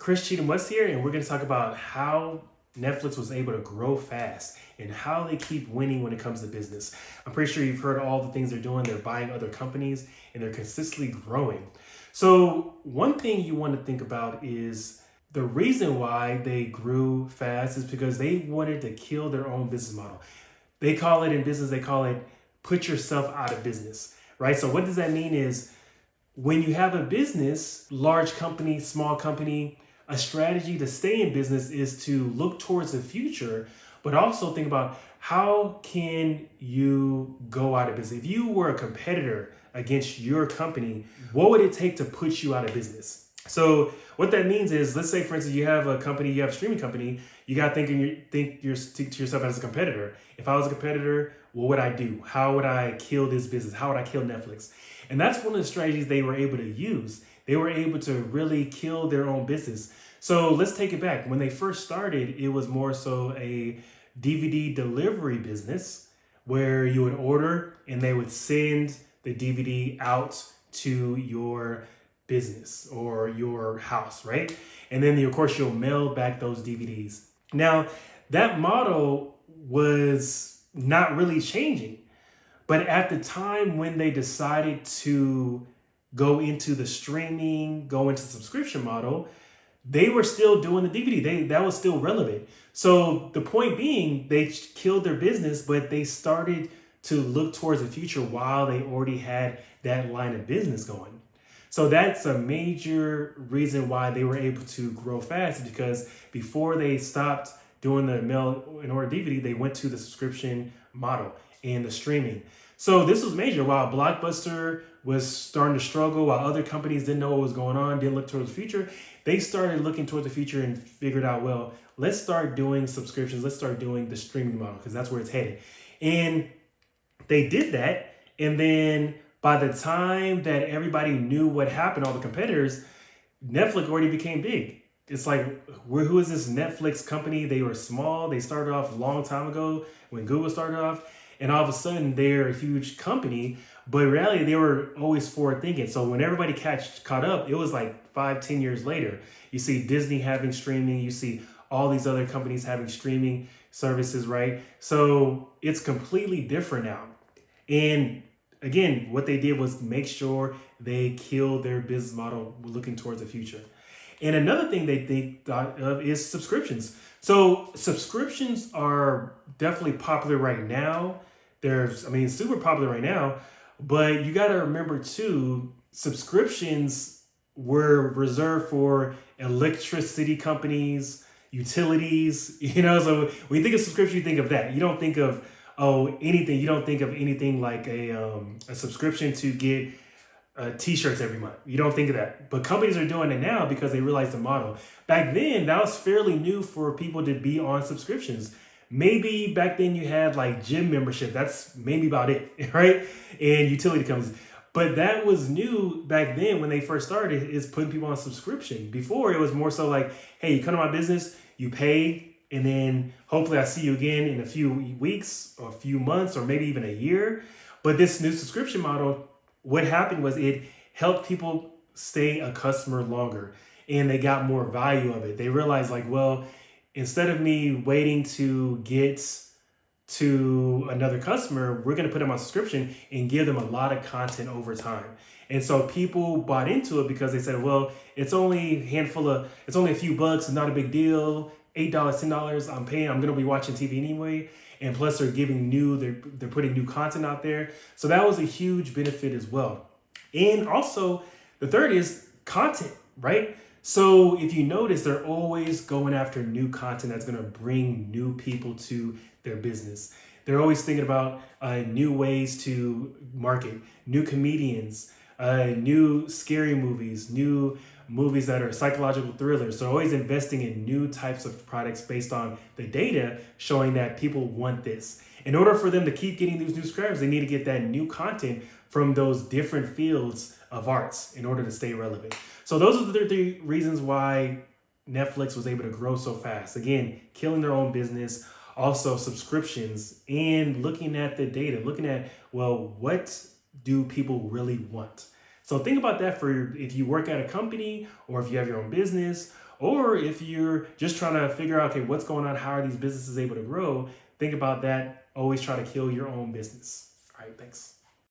Chris Cheetham-West here, and we're going to talk about how Netflix was able to grow fast and how they keep winning when it comes to business. I'm pretty sure you've heard all the things they're doing. They're buying other companies and they're consistently growing. So one thing you want to think about is the reason why they grew fast is because they wanted to kill their own business model. They call it in business, they call it put yourself out of business, right? So what does that mean is when you have a business, large company, small company, a strategy to stay in business is to look towards the future, but also think about how can you go out of business? If you were a competitor against your company, what would it take to put you out of business? So what that means is, let's say, for instance, you have a company, you have a streaming company, you got to think to yourself as a competitor. If I was a competitor, what would I do? How would I kill this business? How would I kill Netflix? And that's one of the strategies they were able to use. They were able to really kill their own business. So let's take it back. When they first started, it was more so a DVD delivery business where you would order and they would send the DVD out to your business or your house, right? And then of course you'll mail back those DVDs. Now that model was not really changing, but at the time when they decided to go into the streaming, go into the subscription model, they were still doing the DVD. That was still relevant. So the point being, they killed their business, but they started to look towards the future while they already had that line of business going. So that's a major reason why they were able to grow fast, because before they stopped doing the mail and order DVD, they went to the subscription model and the streaming. So this was major. While Blockbuster was starting to struggle, while other companies didn't know what was going on, didn't look towards the future, they started looking towards the future and figured out, well, let's start doing subscriptions. Let's start doing the streaming model because that's where it's headed. And they did that. And then by the time that everybody knew what happened, all the competitors, Netflix already became big. It's like, who is this Netflix company? They were small. They started off a long time ago when Google started off. And all of a sudden, they're a huge company. But in reality, they were always forward thinking. So when everybody caught up, it was like 5-10 years later. You see Disney having streaming. You see all these other companies having streaming services, right? So it's completely different now. And again, what they did was make sure they killed their business model looking towards the future. And another thing they thought of is subscriptions. So subscriptions are definitely popular right now. Super popular right now. But you got to remember too, subscriptions were reserved for electricity companies, utilities, so when you think of subscription, you think of that. You don't think of anything. You don't think of anything like a subscription to get t-shirts every month. You don't think of that. But companies are doing it now because they realized the model. Back then, that was fairly new for people to be on subscriptions. Maybe back then you had like gym membership. That's maybe about it, right? And utility companies. But that was new back then when they first started, is putting people on subscription. Before, it was more so like, hey, you come to my business, you pay, and then hopefully I see you again in a few weeks or a few months or maybe even a year. But this new subscription model, what happened was it helped people stay a customer longer and they got more value of it. They realized like, well, instead of me waiting to get to another customer, we're going to put them on subscription and give them a lot of content over time. And so people bought into it because they said, well, it's only a few bucks, it's not a big deal. $8, $10, I'm paying, I'm going to be watching TV anyway. And plus they're they're putting new content out there. So that was a huge benefit as well. And also the third is content, right? So if you notice, they're always going after new content that's going to bring new people to their business. They're always thinking about new ways to market, new comedians, new scary movies, new movies that are psychological thrillers. So always investing in new types of products based on the data showing that people want this. In order for them to keep getting these new subscribers, they need to get that new content from those different fields of arts in order to stay relevant. So those are the three reasons why Netflix was able to grow so fast. Again, killing their own business, also subscriptions, and looking at the data, looking at, well, what do people really want? So think about that for if you work at a company or if you have your own business Or if you're just trying to figure out, okay, what's going on? How are these businesses able to grow? Think about that. Always try to kill your own business. All right, thanks.